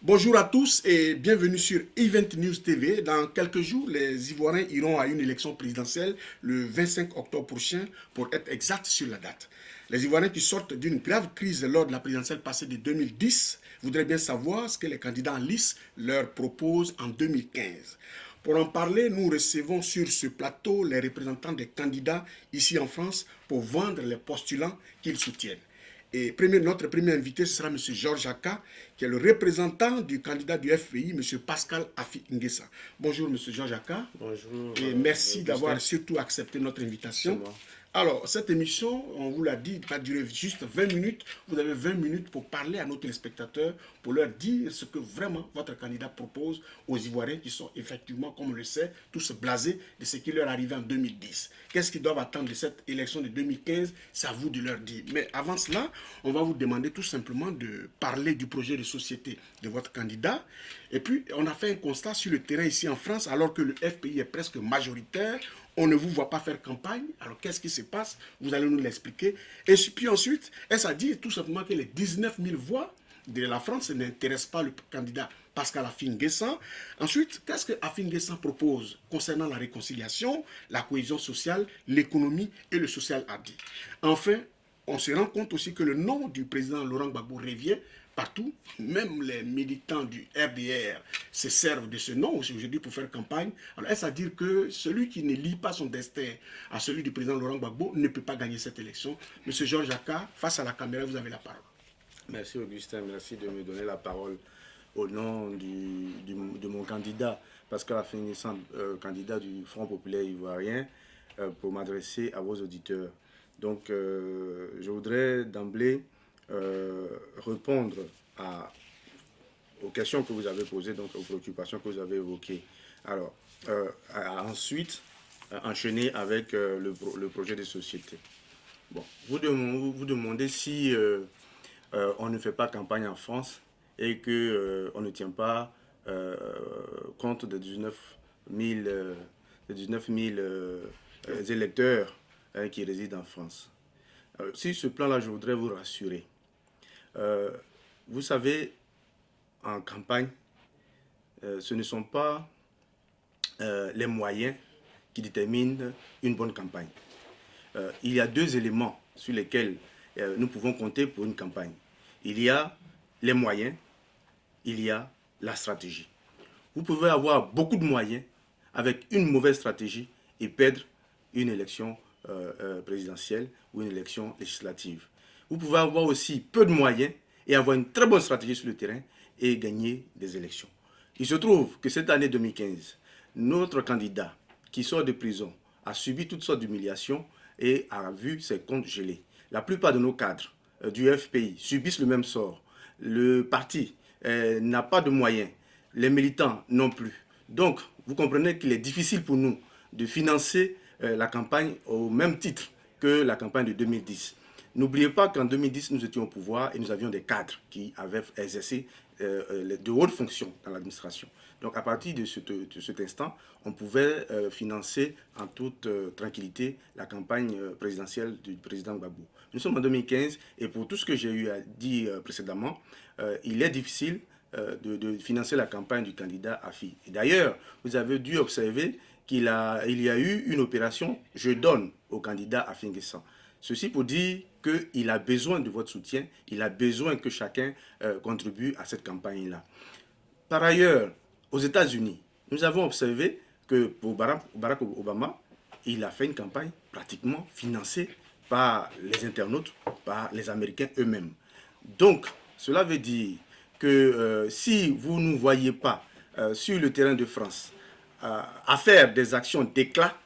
Bonjour à tous et bienvenue sur Event News TV. Dans quelques jours, les Ivoiriens iront à une élection présidentielle le 25 octobre prochain pour être exact sur la date. Les Ivoiriens qui sortent d'une grave crise lors de la présidentielle passée de 2010 voudraient bien savoir ce que les candidats en lice leur proposent en 2015. Pour en parler, nous recevons sur ce plateau les représentants des candidats ici en France pour vendre les postulants qu'ils soutiennent. Et notre premier invité, ce sera M. Georges Aka, qui est le représentant du candidat du FPI, M. Pascal Afi Nguessa. Bonjour, M. Georges Aka. Bonjour, Et merci Augustin. d'avoir surtout accepté notre C'est invitation. moi. Alors, cette émission, on vous l'a dit, va durer juste 20 minutes. Vous avez 20 minutes pour parler à nos téléspectateurs, pour leur dire ce que vraiment votre candidat propose aux Ivoiriens qui sont effectivement, comme on le sait, tous blasés de ce qui leur arrivait en 2010. Qu'est-ce qu'ils doivent attendre de cette élection de 2015? C'est à vous de leur dire. Mais avant cela, on va vous demander tout simplement de parler du projet de société de votre candidat. Et puis, on a fait un constat sur le terrain ici en France, alors que le FPI est presque majoritaire. On ne vous voit pas faire campagne. Alors, qu'est-ce qui se passe? Vous allez nous l'expliquer. Et puis ensuite, est-ce à dire tout simplement que les 19 000 voix de la France n'intéressent pas le candidat Pascal Afi Nguessa? Ensuite, qu'est-ce que Afi Nguessa propose concernant la réconciliation, la cohésion sociale, l'économie et le social hardy? Enfin, on se rend compte aussi que le nom du président Laurent Gbagbo revient partout. Même les militants du RDR se servent de ce nom aujourd'hui pour faire campagne. Alors, est-ce à dire que celui qui ne lie pas son destin à celui du président Laurent Gbagbo ne peut pas gagner cette élection? Monsieur Georges Aka, face à la caméra, vous avez la parole. Merci Augustin, merci de me donner la parole au nom de mon candidat, Pascal Affinissant, candidat du Front populaire ivoirien, pour m'adresser à vos auditeurs. Donc, je voudrais d'emblée répondre aux questions que vous avez posées, donc aux préoccupations que vous avez évoquées. Alors, ensuite, enchaîner avec le projet de société. Bon, vous demandez si on ne fait pas campagne en France et que on ne tient pas compte des 19 000, des 19 000 électeurs qui résident en France. Sur ce plan-là, je voudrais vous rassurer. Vous savez, en campagne, ce ne sont pas les moyens qui déterminent une bonne campagne. Il y a deux éléments sur lesquels nous pouvons compter pour une campagne. Il y a les moyens, il y a la stratégie. Vous pouvez avoir beaucoup de moyens avec une mauvaise stratégie et perdre une élection présidentielle ou une élection législative. Vous pouvez avoir aussi peu de moyens et avoir une très bonne stratégie sur le terrain et gagner des élections. Il se trouve que cette année 2015, notre candidat qui sort de prison a subi toutes sortes d'humiliations et a vu ses comptes gelés. La plupart de nos cadres du FPI subissent le même sort. Le parti n'a pas de moyens, les militants non plus. Donc, vous comprenez qu'il est difficile pour nous de financer la campagne au même titre que la campagne de 2010. N'oubliez pas qu'en 2010, nous étions au pouvoir et nous avions des cadres qui avaient exercé de hautes fonctions dans l'administration. Donc à partir de cet instant, on pouvait financer en toute tranquillité la campagne présidentielle du président Gbagbo. Nous sommes en 2015 et pour tout ce que j'ai eu à dire précédemment, il est difficile de financer la campagne du candidat Afi. D'ailleurs, vous avez dû observer qu'il y a eu une opération « Je donne » au candidat Afi Nguessa. Ceci pour dire qu'il a besoin de votre soutien, il a besoin que chacun contribue à cette campagne-là. Par ailleurs, aux États-Unis, nous avons observé que pour Barack Obama, il a fait une campagne pratiquement financée par les internautes, par les Américains eux-mêmes. Donc, cela veut dire que si vous ne nous voyez pas sur le terrain de France à faire des actions d'éclat,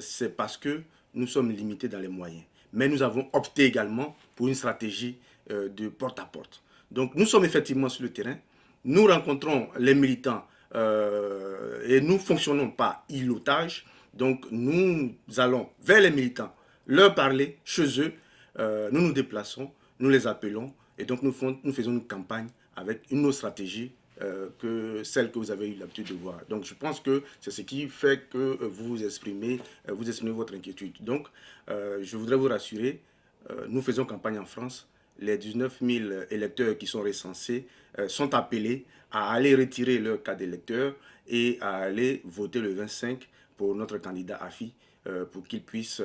c'est parce que nous sommes limités dans les moyens. Mais nous avons opté également pour une stratégie de porte-à-porte. Donc nous sommes effectivement sur le terrain, nous rencontrons les militants et nous fonctionnons par îlotage. Donc nous allons vers les militants, leur parler chez eux, nous nous déplaçons, nous les appelons et donc nous faisons une campagne avec une autre stratégie que celle que vous avez eu l'habitude de voir. Donc je pense que c'est ce qui fait que vous exprimez votre inquiétude. Donc je voudrais vous rassurer, nous faisons campagne en France les 19 000 électeurs qui sont recensés sont appelés à aller retirer leur carte d'électeur et à aller voter le 25 pour notre candidat Afi pour qu'il puisse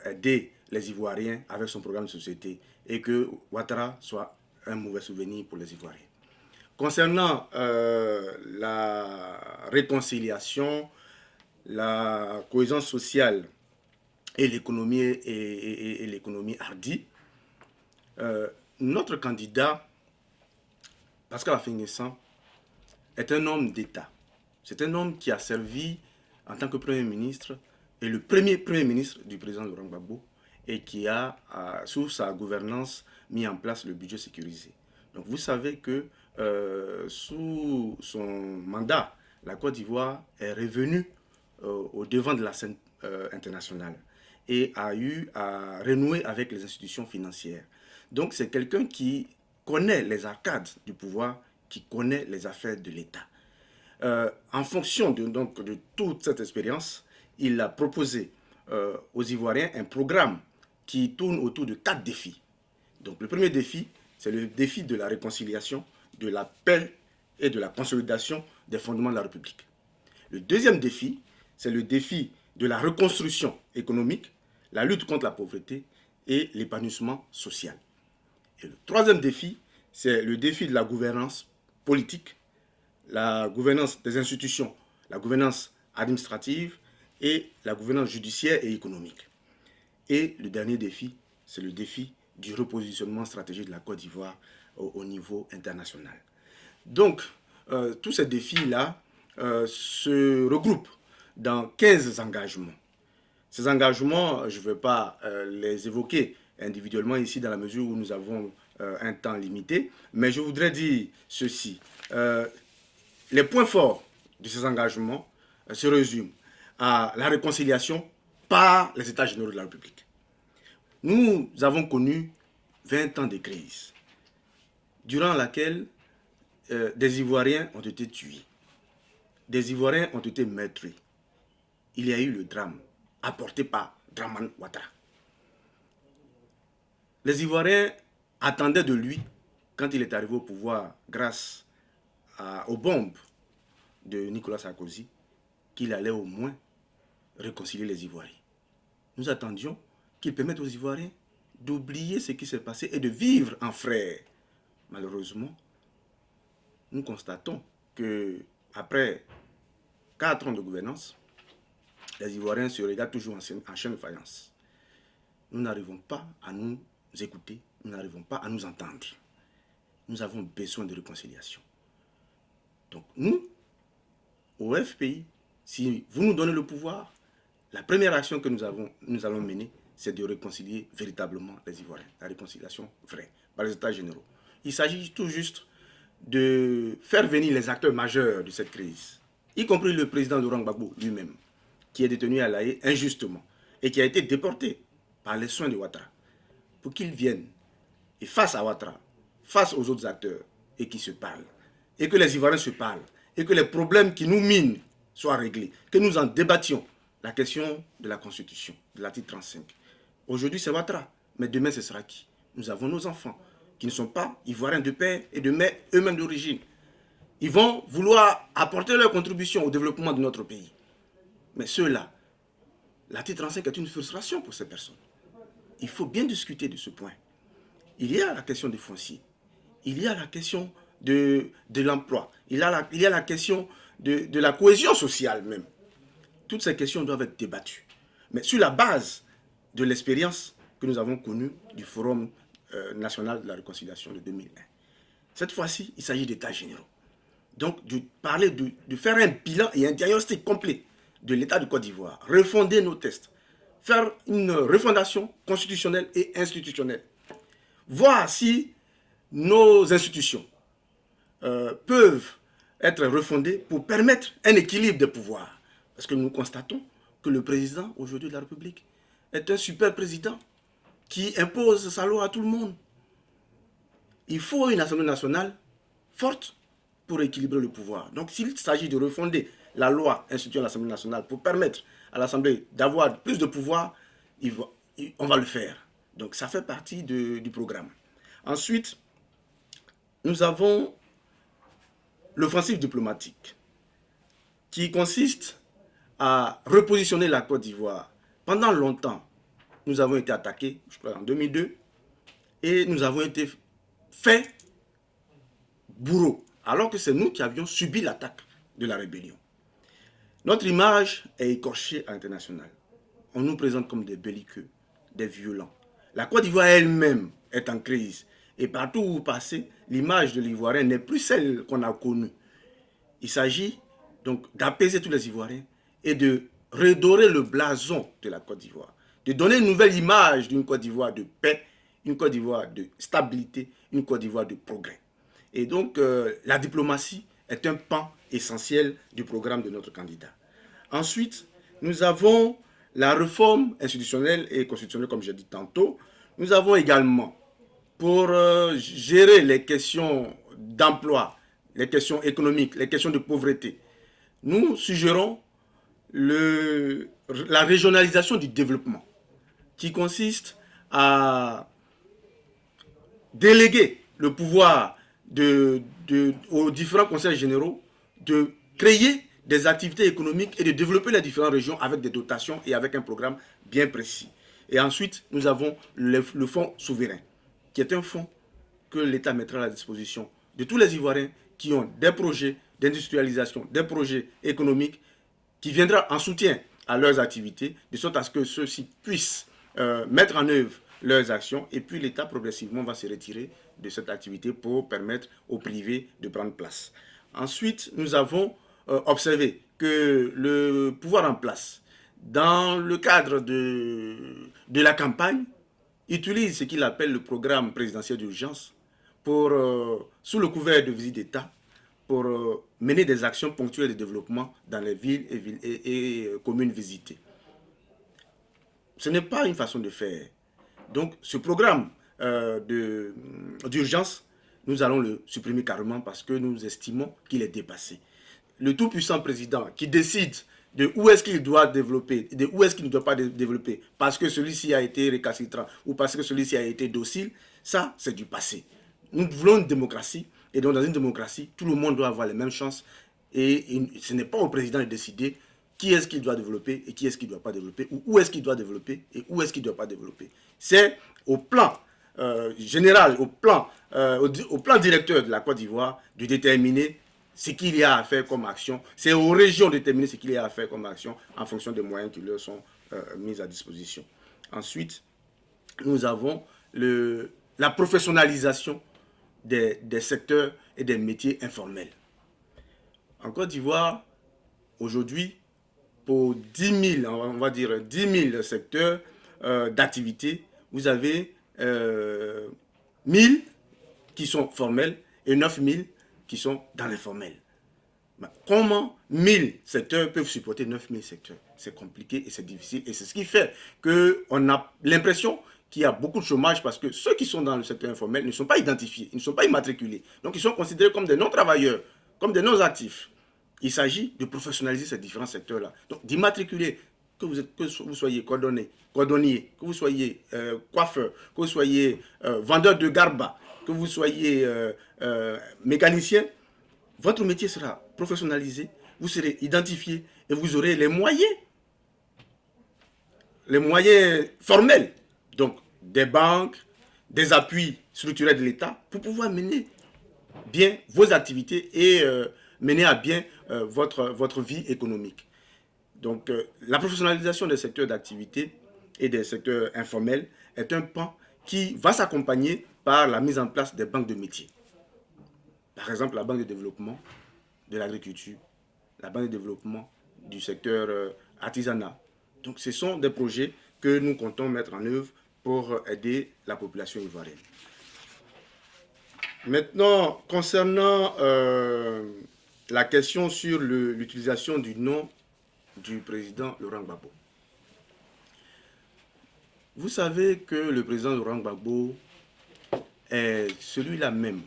aider les Ivoiriens avec son programme de société et que Ouattara soit un mauvais souvenir pour les Ivoiriens. Concernant la réconciliation, la cohésion sociale et l'économie hardie, notre candidat, Pascal Affi-N'Guessan, est un homme d'État. C'est un homme qui a servi en tant que Premier ministre et le premier Premier ministre du président Laurent Gbagbo et qui a, sous sa gouvernance, mis en place le budget sécurisé. Donc vous savez que sous son mandat, la Côte d'Ivoire est revenue au devant de la scène internationale et a eu à renouer avec les institutions financières. Donc c'est quelqu'un qui connaît les arcades du pouvoir, qui connaît les affaires de l'État. En fonction de toute cette expérience, il a proposé aux Ivoiriens un programme qui tourne autour de 4 défis. Donc le premier défi, c'est le défi de la réconciliation, de la paix et de la consolidation des fondements de la République. Le deuxième défi, c'est le défi de la reconstruction économique, la lutte contre la pauvreté et l'épanouissement social. Et le troisième défi, c'est le défi de la gouvernance politique, la gouvernance des institutions, la gouvernance administrative et la gouvernance judiciaire et économique. Et le dernier défi, c'est le défi du repositionnement stratégique de la Côte d'Ivoire au niveau international. Donc, tous ces défis-là se regroupent dans 15 engagements. Ces engagements, je ne vais pas les évoquer individuellement ici dans la mesure où nous avons un temps limité, mais je voudrais dire ceci. Les points forts de ces engagements se résument à la réconciliation par les États généraux de la République. Nous avons connu 20 ans de crise, durant laquelle des Ivoiriens ont été tués, des Ivoiriens ont été meurtris. Il y a eu le drame apporté par Dramane Ouattara. Les Ivoiriens attendaient de lui, quand il est arrivé au pouvoir grâce aux bombes de Nicolas Sarkozy, qu'il allait au moins réconcilier les Ivoiriens. Nous attendions qu'il permette aux Ivoiriens d'oublier ce qui s'est passé et de vivre en frères. Malheureusement, nous constatons que après 4 ans de gouvernance, les Ivoiriens se regardent toujours en chaîne de faïence. Nous n'arrivons pas à nous écouter, nous n'arrivons pas à nous entendre. Nous avons besoin de réconciliation. Donc nous, au FPI, si vous nous donnez le pouvoir, la première action que nous allons mener, c'est de réconcilier véritablement les Ivoiriens. La réconciliation vraie, par les États généraux. Il s'agit tout juste de faire venir les acteurs majeurs de cette crise, y compris le président Laurent Gbagbo lui-même, qui est détenu à La Haye injustement et qui a été déporté par les soins de Ouattara, pour qu'ils viennent et face à Ouattara, face aux autres acteurs, et qu'ils se parlent, et que les Ivoiriens se parlent, et que les problèmes qui nous minent soient réglés, que nous en débattions. La question de la Constitution, de l'article 35. Aujourd'hui, c'est Ouattara, mais demain, ce sera qui? Nous avons nos enfants, qui ne sont pas Ivoiriens de père et de mère eux-mêmes d'origine. Ils vont vouloir apporter leur contribution au développement de notre pays. Mais ceux-là, l'article 35 est une frustration pour ces personnes. Il faut bien discuter de ce point. Il y a la question des fonciers, il y a la question de l'emploi, il y a la question de la cohésion sociale même. Toutes ces questions doivent être débattues. Mais sur la base de l'expérience que nous avons connue du Forum national de la réconciliation de 2001. Cette fois-ci, il s'agit d'états généraux. Donc, de faire un bilan et un diagnostic complet de l'état de Côte d'Ivoire, refonder nos tests, faire une refondation constitutionnelle et institutionnelle, voir si nos institutions peuvent être refondées pour permettre un équilibre de pouvoir. Parce que nous constatons que le président aujourd'hui de la République est un super président qui impose sa loi à tout le monde. Il faut une Assemblée nationale forte pour équilibrer le pouvoir. Donc s'il s'agit de refonder la loi instituant l'Assemblée nationale pour permettre à l'Assemblée d'avoir plus de pouvoir, on va le faire. Donc ça fait partie du programme. Ensuite, nous avons l'offensive diplomatique qui consiste à repositionner la Côte d'Ivoire. Pendant longtemps, nous avons été attaqués, je crois en 2002, et nous avons été faits bourreaux, alors que c'est nous qui avions subi l'attaque de la rébellion. Notre image est écorchée à l'international. On nous présente comme des belliqueux, des violents. La Côte d'Ivoire elle-même est en crise. Et partout où vous passez, l'image de l'Ivoirien n'est plus celle qu'on a connue. Il s'agit donc d'apaiser tous les Ivoiriens et de redorer le blason de la Côte d'Ivoire. De donner une nouvelle image d'une Côte d'Ivoire de paix, une Côte d'Ivoire de stabilité, une Côte d'Ivoire de progrès. Et donc, la diplomatie est un pan essentiel du programme de notre candidat. Ensuite, nous avons la réforme institutionnelle et constitutionnelle, comme j'ai dit tantôt. Nous avons également, pour gérer les questions d'emploi, les questions économiques, les questions de pauvreté, nous suggérons la régionalisation du développement, qui consiste à déléguer le pouvoir aux différents conseils généraux de créer des activités économiques et de développer les différentes régions avec des dotations et avec un programme bien précis. Et ensuite, nous avons le fonds souverain, qui est un fonds que l'État mettra à la disposition de tous les Ivoiriens qui ont des projets d'industrialisation, des projets économiques, qui viendra en soutien à leurs activités, de sorte à ce que ceux-ci puissent mettre en œuvre leurs actions, et puis l'État progressivement va se retirer de cette activité pour permettre au privé de prendre place. Ensuite, nous avons observé que le pouvoir en place, dans le cadre de la campagne, utilise ce qu'il appelle le programme présidentiel d'urgence pour, sous le couvert de visite d'État, pour mener des actions ponctuelles de développement dans les villes et communes visitées. Ce n'est pas une façon de faire. Donc, ce programme d'urgence, nous allons le supprimer carrément parce que nous estimons qu'il est dépassé. Le tout-puissant président qui décide de où est-ce qu'il doit développer, de où est-ce qu'il ne doit pas développer, parce que celui-ci a été récalcitrant ou parce que celui-ci a été docile, ça, c'est du passé. Nous voulons une démocratie, et donc dans une démocratie, tout le monde doit avoir les mêmes chances, et ce n'est pas au président de décider qui est-ce qu'il doit développer et qui est-ce qu'il ne doit pas développer, ou où est-ce qu'il doit développer et où est-ce qu'il ne doit pas développer. C'est au plan général, au plan directeur de la Côte d'Ivoire de déterminer ce qu'il y a à faire comme action. C'est aux régions de déterminer ce qu'il y a à faire comme action en fonction des moyens qui leur sont mis à disposition. Ensuite, nous avons la professionnalisation des secteurs et des métiers informels. En Côte d'Ivoire, aujourd'hui, pour 10 000, on va dire 10 000 secteurs d'activité, vous avez 1 000 qui sont formels et 9 000 qui sont dans l'informel. Comment 1 000 secteurs peuvent supporter 9 000 secteurs? C'est compliqué et c'est difficile. Et c'est ce qui fait qu'on a l'impression qu'il y a beaucoup de chômage parce que ceux qui sont dans le secteur informel ne sont pas identifiés, ils ne sont pas immatriculés. Donc ils sont considérés comme des non-travailleurs, comme des non-actifs. Il s'agit de professionnaliser ces différents secteurs-là. Donc d'immatriculer, que vous soyez cordonnier, que vous soyez coiffeur, que vous soyez vendeur de garba, que vous soyez mécanicien, votre métier sera professionnalisé, vous serez identifié et vous aurez les moyens formels, donc des banques, des appuis structurels de l'État pour pouvoir mener bien vos activités et mener à bien votre vie économique. Donc la professionnalisation des secteurs d'activité et des secteurs informels est un pan qui va s'accompagner par la mise en place des banques de métiers. Par exemple, la banque de développement de l'agriculture, la banque de développement du secteur artisanat. Donc ce sont des projets que nous comptons mettre en œuvre pour aider la population ivoirienne. Maintenant, concernant la question sur l'utilisation du nom du président Laurent Gbagbo. Vous savez que le président Laurent Gbagbo est celui-là même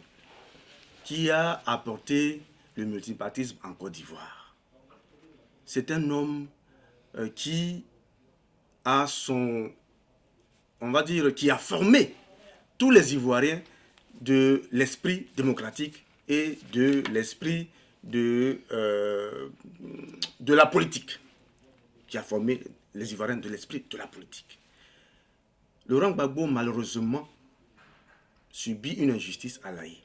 qui a apporté le multipartisme en Côte d'Ivoire. C'est un homme qui a qui a formé tous les Ivoiriens de l'esprit démocratique et de l'esprit de la politique, qui a formé les Ivoiriens de l'esprit de la politique. Laurent Gbagbo, malheureusement, subit une injustice à l'Aïe.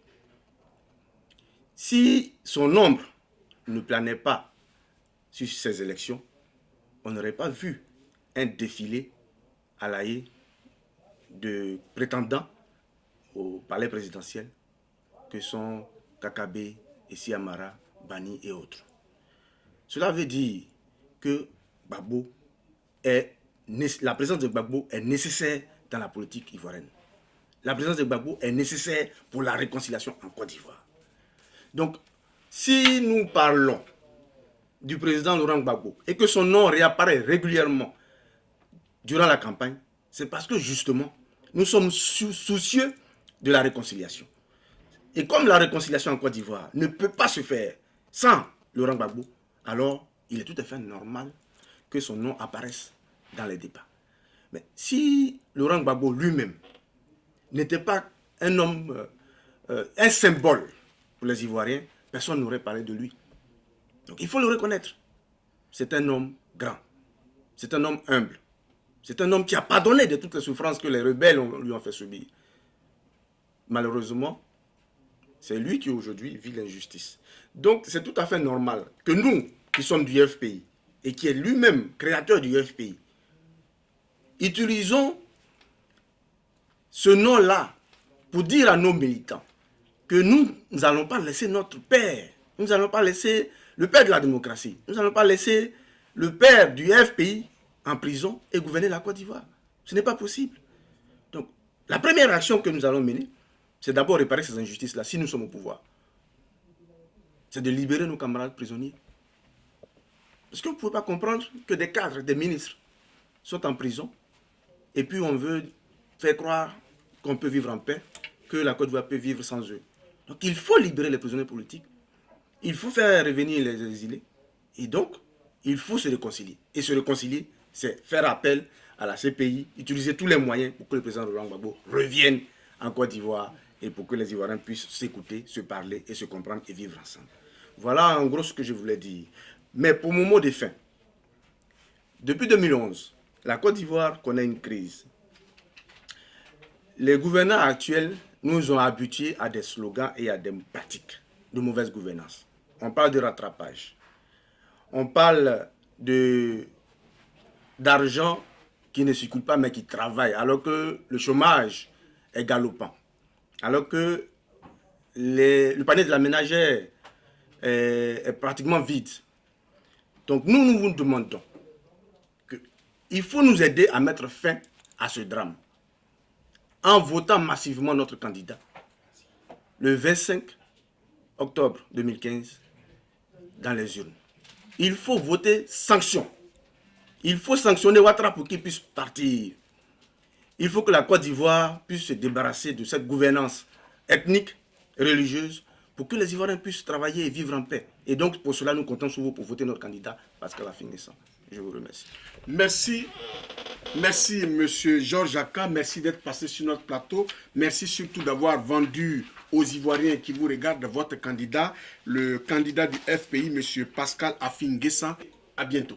Si son ombre ne planait pas sur ces élections, on n'aurait pas vu un défilé à l'Aïe de prétendants au palais présidentiel que sont Kakabe, Essi Amara, Bani et autres. Cela veut dire que la présence de Gbagbo est nécessaire dans la politique ivoirienne. La présence de Gbagbo est nécessaire pour la réconciliation en Côte d'Ivoire. Donc, si nous parlons du président Laurent Gbagbo et que son nom réapparaît régulièrement durant la campagne, c'est parce que justement, nous sommes soucieux de la réconciliation. Et comme la réconciliation en Côte d'Ivoire ne peut pas se faire sans Laurent Gbagbo, alors il est tout à fait normal que son nom apparaisse dans les débats. Mais si Laurent Gbagbo lui-même n'était pas un homme, un symbole pour les Ivoiriens, personne n'aurait parlé de lui. Donc il faut le reconnaître. C'est un homme grand. C'est un homme humble. C'est un homme qui a pardonné de toutes les souffrances que les rebelles lui ont fait subir. Malheureusement, c'est lui qui aujourd'hui vit l'injustice. Donc c'est tout à fait normal que nous, qui sommes du FPI, et qui est lui-même créateur du FPI, utilisons ce nom-là pour dire à nos militants que nous n'allons pas laisser notre père, nous n'allons pas laisser le père de la démocratie, nous n'allons pas laisser le père du FPI en prison et gouverner la Côte d'Ivoire. Ce n'est pas possible. Donc, la première action que nous allons mener, c'est d'abord réparer ces injustices-là, si nous sommes au pouvoir. C'est de libérer nos camarades prisonniers. Parce que vous ne pouvez pas comprendre que des cadres, des ministres sont en prison et puis on veut faire croire qu'on peut vivre en paix, que la Côte d'Ivoire peut vivre sans eux. Donc il faut libérer les prisonniers politiques, il faut faire revenir les exilés et donc il faut se réconcilier. Et se réconcilier, c'est faire appel à la CPI, utiliser tous les moyens pour que le président Laurent Gbagbo revienne en Côte d'Ivoire et pour que les Ivoiriens puissent s'écouter, se parler et se comprendre et vivre ensemble. Voilà en gros ce que je voulais dire. Mais pour mon mot de fin, depuis 2011, la Côte d'Ivoire connaît une crise. Les gouvernants actuels nous ont habitués à des slogans et à des pratiques de mauvaise gouvernance. On parle de rattrapage. On parle d'argent qui ne circule pas mais qui travaille, alors que le chômage est galopant. Alors que le panier de la ménagère est pratiquement vide. Donc nous vous demandons qu'il faut nous aider à mettre fin à ce drame en votant massivement notre candidat le 25 octobre 2015 dans les urnes. Il faut voter sanction. Il faut sanctionner Ouattara pour qu'il puisse partir. Il faut que la Côte d'Ivoire puisse se débarrasser de cette gouvernance ethnique, religieuse, pour que les Ivoiriens puissent travailler et vivre en paix. Et donc, pour cela, nous comptons sur vous pour voter notre candidat, Pascal Affi-N'Guessan. Je vous remercie. Merci. Merci, M. Georges Aka. Merci d'être passé sur notre plateau. Merci surtout d'avoir vendu aux Ivoiriens qui vous regardent votre candidat, le candidat du FPI, M. Pascal Affi-N'Guessan. À bientôt.